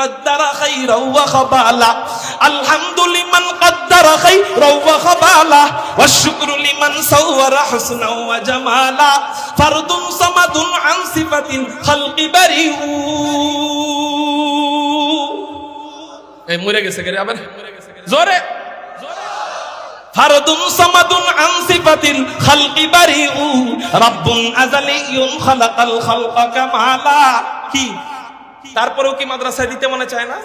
قدر خيرا وخبالا الحمد لمن قدر خيرا وخبالا والشكر لمن صور حسنا وجمالا فرد صمد عن صفة الخلق بريء এই মরে গেছে কে আবার জোরে ফারদুন সামাদুন আন সিফাতিল খালকি বারিউ রাব্বুন আযালিয়ুন খালাকাল খালকা কামালা কি তারপরেও কি মাদ্রাসায় দিতে মনে চায় না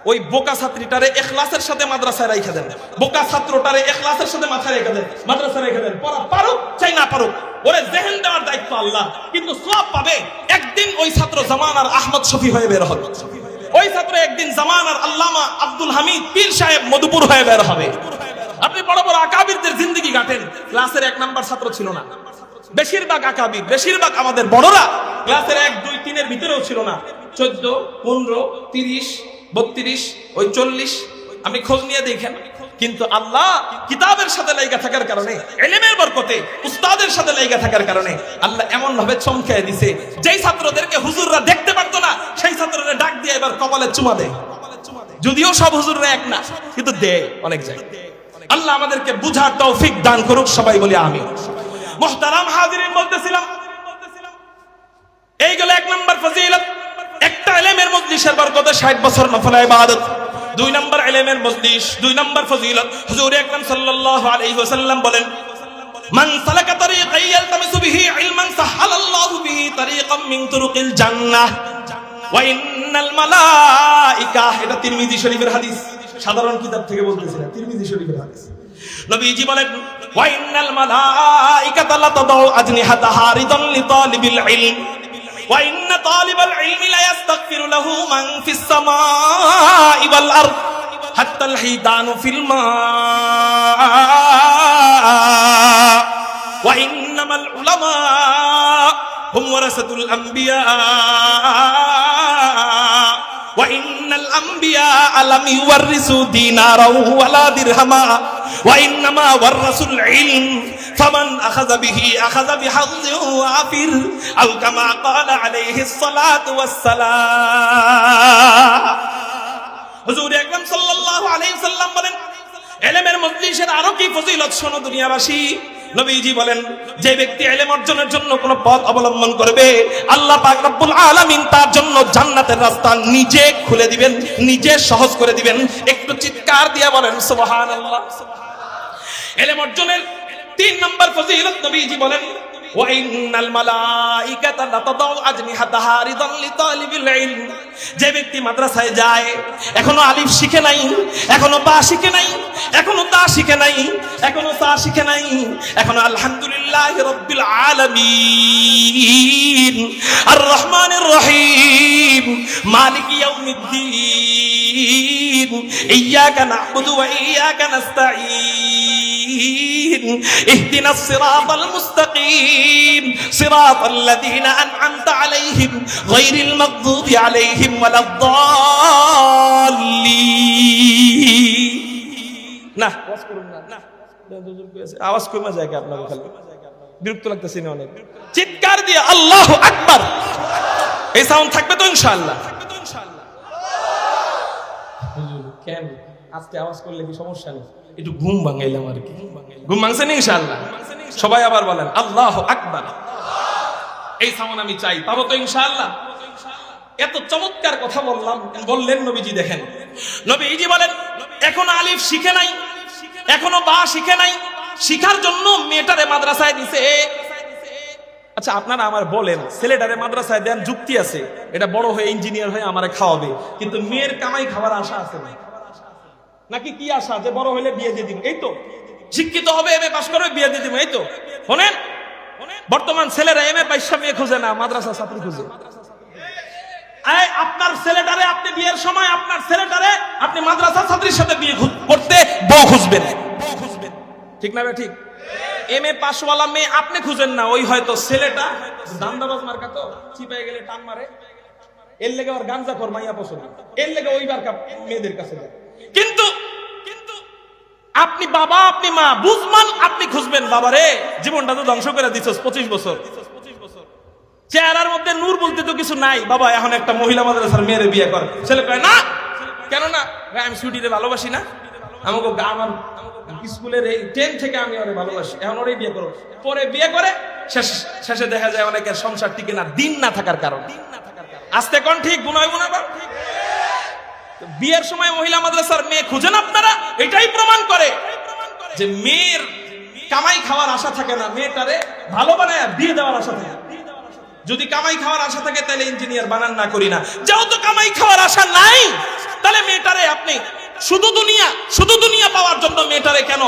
ওই বোকা ছাত্রীটারে ইখলাসের সাথে মাদ্রাসায় রাখা দেন বোকা ছাত্রটারে ইখলাসের সাথে মাথায় রেখে দেন মাদ্রাসায় রেখে দেন পড়া পারুক চাই না পারুক ওরে জেহেন দেওয়ার দায়িত্ব আল্লাহ কিন্তু সওয়াব পাবে একদিন ওই ছাত্র জামানার আহমদ শফি হয়ে বের হবে ওই ছাত্র একদিন জামানার আল্লামা আব্দুল হামিদ পীর সাহেব মধুপুর হয়ে বের হবে আপনি বড় বড় আকাবিরদের জিন্দেগি কাটেন ক্লাসের 1 নাম্বার ছাত্র ছিল না বেশিরভাগ আকাবির বেশিরভাগ আমাদের বড়রা ক্লাসের 1 2 3 এর ভিতরেও ছিল না 14 15 30 32 ওই 40 আপনি খোঁজ নিয়ে দেখেন কিন্তু আল্লাহ কিতাবের সাথে লাগা থাকার কারণে ইলমের বরকতে উস্তাদের সাথে লাগা থাকার কারণে আল্লাহ এমন ভাবে চমকায় দিয়েছে যেই ছাত্রদেরকে হুজুররা দেখতে পারতো না সেই ছাত্ররা ডাক দিয়ে এবার কপালে চুমা দেয় যদিও সব হুজুররা এক না কিন্তু দেয় অনেক জায়গায় আল্লাহ আমাদেরকে বুঝার তৌফিক দান করুক সবাই বলি আমিন মুহতারাম হাজিরিন বলতেছিলাম এইগুলো 1 নাম্বার ফজিলত একটা ইলমের মজলিসের বরকতে 60 বছর নফল ইবাদত 2 নাম্বার ইলমের মজলিস 2 নাম্বার ফজিলত হুজুর আকরাম সাল্লাল্লাহু আলাইহি ওয়াসাল্লাম বলেন মান সালাকা তরিকান ইয়ালতামিসু বিহি ইলমান সাহালাল্লাহু বিহি তরিকাম মিন তুরুকিল জান্নাহ ওয়া ইন্নাল মালায়েকা এটা তিরমিজি শরীফের হাদিস সাধারণ কিতাব থেকে বলতেছিলেন তিরমিজি শরীফের হাদিস নবীজি বলেন ওয়া ইন্নাল মালায়েকাতা লা তাদাউ আজনিহাতাহা রিদান লিতালিবিল ইলম ওয়া ইন্না তালিবাল ইলমি লা ইস্তাগফিরু লাহু মান ফিস সামাই ওয়াল আরদ হাত্তা আল হিদানু ফিল মা ওয়া ইন্নামাল উলামা হুম ওয়ারাসাতুল আমবিয়া وإن الأنبياء لم يورثوا دينارا ولا درهما وإنما ورثوا العلم فمن أخذ به أخذ بحظ وافر أو كما قال عليه الصلاة والسلام হুজুর আকরাম সাল্লাল্লাহু আলাইহি ওয়াসাল্লাম বলেন ইলমের মজলিসের আরো কি ফজিলত শোনো দুনিয়াবাসী নবীজি বলেন যে ব্যক্তি ইলম অর্জনের জন্য কোন পথ অবলম্বন করবে আল্লাহ পাক রব্বুল আলামিন তার জন্য জান্নাতের রাস্তা নিজে খুলে দিবেন নিজে সহজ করে দিবেন একটু চিৎকার দিয়ে বলেন সুবহানাল্লাহ ইলম অর্জনের 3 নাম্বার ফজিলত নবীজি বলেন ওয়া ইন্নাল মালায়েকাতা লা তাদাউ আজনিহাতাহা রিদান লিতালিবিল ইলম যে ব্যক্তি মাদ্রাসায় যায় এখনো আলিফ শিখে নাই এখনো বা শিখে নাই এখনো তা শিখে নাই এখনো তা শিখে নাই এখনো আলহামদুলিল্লাহি রাব্বিল আলামিন আর রহমানির রহিম মালিকি ইয়াউমিদ্দিন ইয়্যাকা না'বুদু ওয়া ইয়্যাকা নাস্তাঈন ইহদিনাস সিরাতাল মুস্তাকিম সিরাতাল লাযীনা আন'আমতা আলাইহিম গায়রিল মাগদুবি আলাইহিম ওয়ালাদ-দাল্লিন না ওয়াজ করুন না আওয়াজ কমে যায় আপনাকে খালি বিরক্ত লাগতেছে না অনেক চিৎকার দিয়ে আল্লাহু আকবার এই সাউন্ড থাকবে তো ইনশাআল্লাহ কেন আজকে আওয়াজ করলে কি সমস্যা নেই একটু ঘুম ভাঙাইলাম আর কি ঘুম ভাঙছে না ইনশাআল্লাহ সবাই আবার বলেন আল্লাহু আকবার এই সাউন্ড আমি চাই পাবো তো ইনশাআল্লাহ এত চমৎকার কথা বললেন নবীজি দেখেন নবীজি বলেন এখনো আলিফ শিখে নাই এখনো বা শিখে নাই শিখার জন্য মেয়েটারে মাদ্রাসায় দিছে আচ্ছা আপনারা আমার বলেন ছেলেটারে মাদ্রাসায় দেন যুক্তি আছে এটা বড় হয়ে ইঞ্জিনিয়ার হয়ে আমারে খাওয়াবে কিন্তু মেয়ের কামাই খাওয়ার আশা আছে নাকি কি আশা যে বড় হলে বিয়ে দিয়ে দিব এই তো শিক্ষিত হবে এমএ পাস করবে বিয়ে দিয়ে দিব এই তো শুনেন বর্তমান ছেলেরা এমএ পাইসা মেয়ে খুঁজে না মাদ্রাসা ছাত্রী খুঁজে আপনার ছেলেটারে আপনি বিয়ের সময় আপনার ছেলেটারে আপনি মাদ্রাসা ছাত্রীর সাথে বিয়ে করতে বউ খুঁজবেন ঠিক না ঠিক এমএ পাসওয়ালা মেয়ে আপনি খুঁজেন না ওই হয়তো ছেলেটা দান্দাবাজ মার্কা তো চিপায় গেলে টান মারে এর লেগে আর গাঞ্জা কর মাইয়া পছন্দ এর লেগে ওই বারকা মেয়েদের কাছে যায় কিন্তু আপনি বাবা আপনি মা বুঝমান আপনি খুঁজবেন বাবা রে জীবনটা তো ধ্বংস করে দিছস 25 বছর চেহারার মধ্যে নূর বলতে তো কিছু নাই। বাবা এখন একটা মহিলা মাদ্রাসার মেয়েরে বিয়ে করে, ছেলে কয় না, কেন না? আমি সুইটিরে ভালোবাসি না, আমাকে আমার স্কুলের এই 10 থেকে আমি ওরে ভালোবাসি, এখন ওরে বিয়ে করো। পরে বিয়ে করে শেষে দেখা যায় অনেকের সংসার টিকে না, দিন না থাকার কারণে। আস্তে কোন ঠিক গুনায় গুনাবা। বিয়ের সময় মহিলা মাদ্রাসার মেয়ে খুঁজেন আপনারা, এটাই প্রমাণ করে যে মেয়ের কামাই খাওয়ার আশা থাকে না, মেয়েটারে ভালো বানায় বিয়ে দেওয়ার আশা থাকে। যদি কামাই খাওয়ার আশা থাকে তাহলে ইঞ্জিনিয়ার বানান না করি না। যেহেতু কামাই খাওয়ার আশা নাই, তাহলে মেয়েটারে আপনি শুধু দুনিয়া পাওয়ার জন্য মেয়েটারে কেন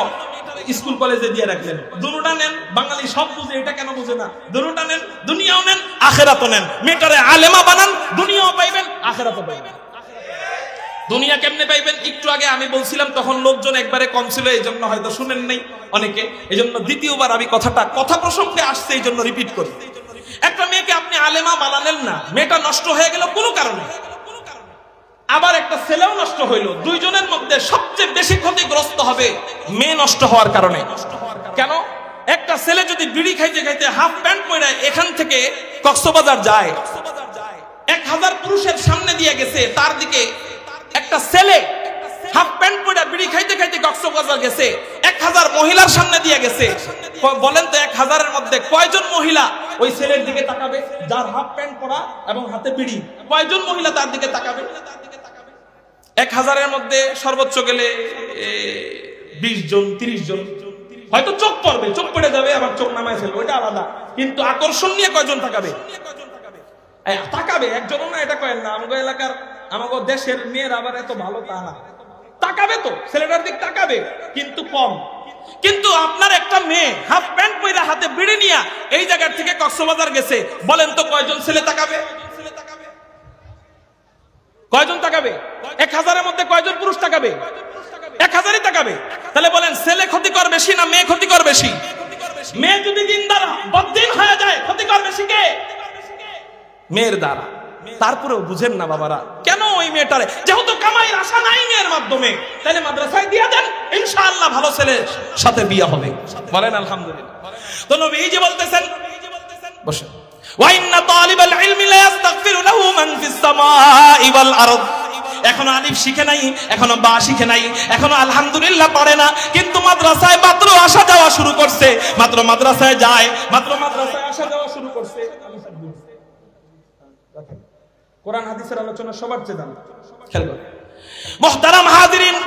স্কুল কলেজে দিয়ে রাখলেন? দুটোটা নেন, বাঙালি সব বুঝে, এটা কেন বুঝে না? দুটোটা নেন, দুনিয়াও নেন আখেরাতও নেন। মেয়েটারে আলেমা বানান, দুনিয়াও পাইবেন আখেরাতও পাইবেন। দুনিয়া কেমনে পাইবেন? একটু আগে আমি বলছিলাম, তখন লোকজন একবারে কম ছিল, এই জন্য হয়তো শুনেন নাই অনেকে, এই জন্য দ্বিতীয়বার আমি কথা প্রসঙ্গে আসছে, এই জন্য রিপিট করি। একটা মেয়েকে আপনি আলেমা বানালেন না, মেয়েটা নষ্ট হয়ে গেল কোনো কারণে, আবার একটা ছেলেও নষ্ট হইল, দুইজনের মধ্যে সবচেয়ে বেশি ক্ষতিগ্রস্ত হবে মেয়ে নষ্ট হওয়ার কারণে। কেন? একটা ছেলে যদি বিড়ি খাইতে খাইতে হাফ প্যান্ট পরে এখান থেকে কক্সবাজার যায়, 1000 পুরুষের সামনে দিয়ে গেছে, তার দিকে একটা ছেলে হাফ প্যান্ট পরে বিড়ি খাইতে খাইতে কক্সবাজার গেছে, 1000 মহিলার সামনে দিয়ে গেছে। বলেন তো 1000 এর মধ্যে কয়জন মহিলা ওই ছেলের দিকে তাকাবে যার হাফ প্যান্ট পরা এবং হাতে বিড়ি? কয়জন মহিলা তার দিকে তাকাবে? 1000 এর মধ্যে সর্বোচ্চ গেলে 20 জন 30 জন। হয়তো চোখ পড়বে, চোখ পড়ে যাবে, আবার চোখ নামায় ফেলবে, ওইটা আলাদা। কিন্তু আকর্ষণ নিয়ে কয়জন তাকাবে? তাকাবে একজনও না, এটা কয়েন না। আমাদের এলাকার, আমাদের দেশের মেয়ের আবার এত ভালো তা না, তাকাবে তো, ছেলেটার দিক তাকাবে কিন্তু কম। কিন্তু আপনার একটা মেয়ে হাফ প্যান্ট পরে হাতে বিড়ি নিয়ে এই জায়গার থেকে কক্সবাজার গেছে, বলেন তো কয়জন ছেলে তাকাবে? কয়জন তাকাবে? 1000 এর মধ্যে কয়জন পুরুষ তাকাবে? 1000ই তাকাবে। তাহলে বলেন ছেলে ক্ষতিকর বেশি না মেয়ে ক্ষতিকর বেশি? মেয়ে যদি দিনদার বদ্দিন হয়ে যায়, ক্ষতিকর বেশি কে? মেয়ের দ্বারা। তারপরেও বুঝেন না বাবারা, কেন ওই মেয়েটারে, যেহেতু কামাইয়ের আশা নাই মেয়ের মাধ্যমে, তাহলে মাদ্রাসায় দিয়ে দেন, ইনশাআল্লাহ ভালো ছেলের সাথে বিয়ে হবে। বলেন আলহামদুলিল্লাহ। তো নবী এই যে বলতেছেন, বসেন, ওয়া ইন্না তালিবাল ইলমি লা ইস্তাগফিরু লাহু মান ফিস সামাই ওয়াল আরদ। এখনো আলিফ শিখে নাই, এখনো বা শিখে নাই, এখনো আলহামদুলিল্লাহ পড়ে না, কিন্তু মাদ্রাসায় মাত্র আসা যাওয়া শুরু করছে, মাত্র মাদ্রাসায় যায়, মাত্র মাদ্রাসায় আসা যাওয়া শুরু করছে। কোরআন হাদিসের আলোচনা সবার চেয়ে দাম, খেয়াল করুন মুহতারাম হাজিরিন।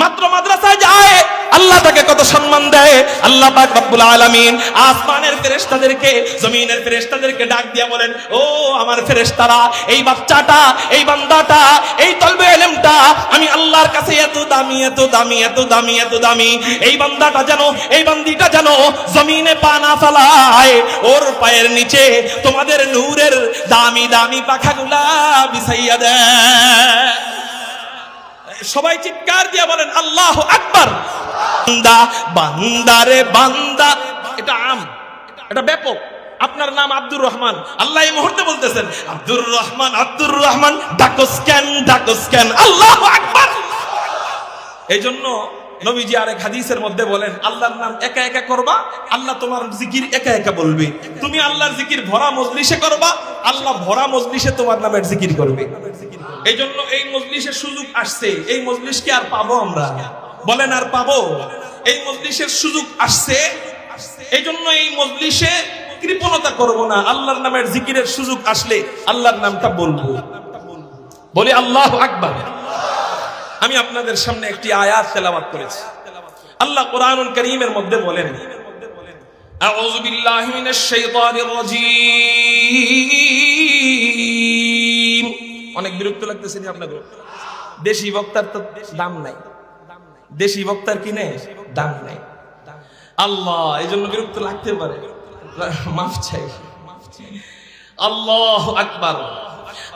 মাত্র মাদ্রাসায় যায়, আল্লাহ তাকে কত সম্মান দেয়। আল্লাহ পাক রব্বুল আলামিন আসমানের ফেরেশতাদেরকে, জমিনের ফেরেশতাদেরকে ডাক দিয়া বলেন, ও আমার ফেরেশতারা, এই বাচ্চাটা, এই বান্দাটা, এই তলবে ইলমটা আমি আল্লাহর কাছে এত দামি, এত দামি, এত দামি, এত দামি, এই বান্দাটা যেন, এই বান্দিটা যেন জমিনে পা না ফেলায়, ওর পায়ের নিচে তোমাদের নূরের দামি দামি পাখাগুলা বিছাইয়া দেয়। সবাই চিৎকার দিয়ে বলেন আল্লাহু আকবার। বান্দা, বান্দারে বান্দা, এটা আম, এটা ব্যাপক। আপনার নাম আব্দুর রহমান, আল্লাহ এই মুহূর্তে বলতেছেন আব্দুর রহমান, আব্দুর রহমান, ডাকস কেন, ডাকস কেন, আল্লাহু আকবার। এই জন্য নবীজি আরেক হাদিসের মধ্যে বলেন, আল্লাহর নাম একা একা করবা, আল্লাহ তোমার জিকির একা একা বলবে। তুমি আল্লাহর জিকির ভরা মজলিসে করবা, আল্লাহ ভরা মজলিসে তোমার নামের জিকির করবে। এই জন্য এই মজলিসের সুযোগ আসছে, এই মজলিসকে আর পাবো আমরা? বলেন আর পাবো? এই মজলিসের সুযোগ আসছে, এই জন্য এই মজলিসে কৃপণতা করব না। আল্লাহর নামের জিকিরের সুযোগ আসলে আল্লাহর নামটা বলবো। বলি আল্লাহু আকবার। আমি আপনাদের সামনে একটি আয়াত তেলাওয়াত করেছি। আল্লাহ কোরআনুল কারীমের মধ্যে বলেন, আউযু বিল্লাহি মিনাশ শাইতানির রাজীম। অনেক বিরক্ত লাগতেছে নি আপনাদের? দেশি বক্তার তো দাম নাই, দেশি বক্তার কিনে দাম নাই। আল্লাহ এই জন্য বিরক্ত লাগতে পারে, মাফ চাই। আল্লাহু আকবার।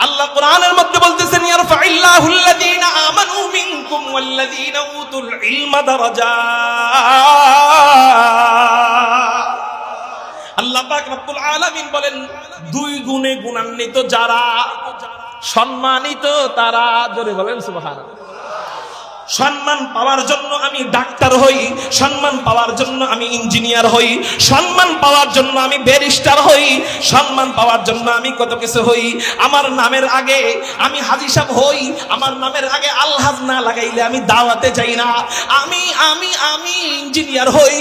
আল্লাহ কোরআনের মধ্যে বলতেছেন, ইয়ারফাইল্লাহুল্লাযীনা আমানু মিনকুম ওয়াল্লাযীনা উতুল ইলমা দারাজাত। আল্লাহ পাক রব্বুল আলামিন বলেন, দুই গুণে গুণান্বিত যারা, সম্মানিত তারা, জোরে বলেন সুবহানাল্লাহ। সম্মান পাওয়ার জন্য আমি ডাক্তার হই, সম্মান পাওয়ার জন্য আমি ইঞ্জিনিয়ার হই, সম্মান পাওয়ার জন্য আমি ব্যারিস্টার হই, সম্মান পাওয়ার জন্য আমি কত কিছু হই। আমার নামের আগে আমি হাজী সাহেব হই, আমার নামের আগে আলহাজ না লাগাইলে আমি দাওয়াতে যাই না। আমি আমি আমি ইঞ্জিনিয়ার হই,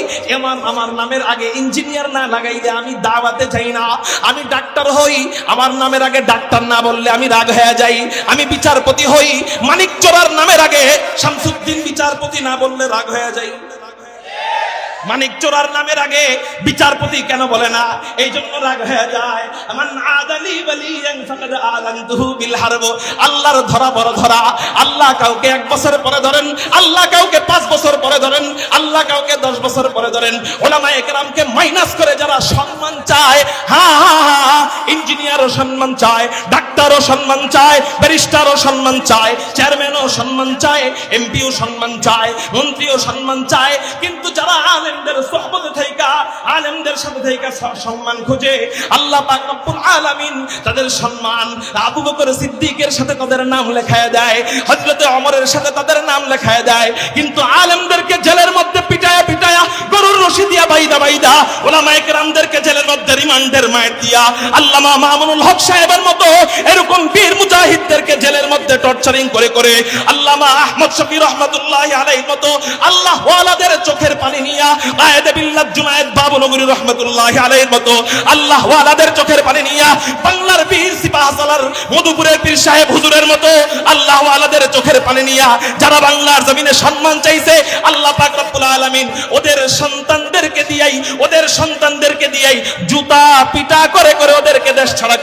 আমার নামের আগে ইঞ্জিনিয়ার না লাগাইলে আমি দাওয়াতে যাই না। আমি ডাক্তার হই, আমার নামের আগে ডাক্তার না বললে আমি রাগ হয়ে যাই। আমি বিচারপতি হই, মানিক চোরার নামের আগে শামসুদ্দিন বিচারপতি না বললে রাগ হয়ে যায়। মানিক চোরার নামের আগে বিচারপতি কেন বলে না, এই জন্য রাগ হয়ে যায়। মান আদালি ওয়ালিয়ান ফাকাদ আযানতুহু বিল হারব। আল্লাহর ধরা বড় ধরা। আল্লাহ কাউকে 1 বছর পরে ধরেন, আল্লাহ কাউকে 5 বছর পরে ধরেন, আল্লাহ কাউকে 10 বছর পরে ধরেন। উলামায়ে কেরামকে মাইনাস করে যারা সম্মান চায়, ইঞ্জিনিয়ারও সম্মান চায়, ডাক্তারও সম্মান চায়, ব্যারিস্টারও সম্মান চায়, চেয়ারম্যানও সম্মান চায়, এমপিও সম্মান চায়, মন্ত্রীও সম্মান চায়। কিন্তু যারা আলেমদের সোহবতে থাইকা, আলেমদের সাথে থাইকা সম্মান খোঁজে, আল্লাহ পাক রব্বুল আলামিন তাদের সম্মান আবু বকর সিদ্দিকের সাথে তাদের নাম লেখায় দেয়, হযরত ওমরের সাথে তাদের নাম লেখায় দেয়। কিন্তু আলেমদেরকে জেলের মধ্যে পিটায়া পিটায়া, গরুর রশি দিয়া বাইদা বাইদা, উলামায়ে কেরামদেরকে জেলের মধ্যে রিমান্ডের মাইর দিয়া, আল্লামা মামুনুল হক সাহেবের মতো এরকম বীর মুজাহিদদেরকে জেলের মধ্যে টর্চারিং করে করে, আল্লামা আহমদ শফি রহমাতুল্লাহি আলাইহির মতো আল্লাহ ওয়ালাদের চোখের পানি নিয়া, কায়েদে বিল্লাত জুনায়েদ বাবুনগরী রহমাতুল্লাহি আলাইহির মতো আল্লাহ ওয়ালাদের চোখের পানি নিয়া, বাংলার বীর সিপাহসালার মধুপুরের পীর সাহেব হুজুরের মতো আল্লাহ ওয়ালাদের চোখের পানি নিয়া, যারা বাংলার জমিনে সম্মান চাইছে, আল্লাহ পাক রব্বুল আলামিন ওদের সন্তানদেরকে দিয়াই জুতা পিটা করে করে ওদেরকে দেশ ছাড়া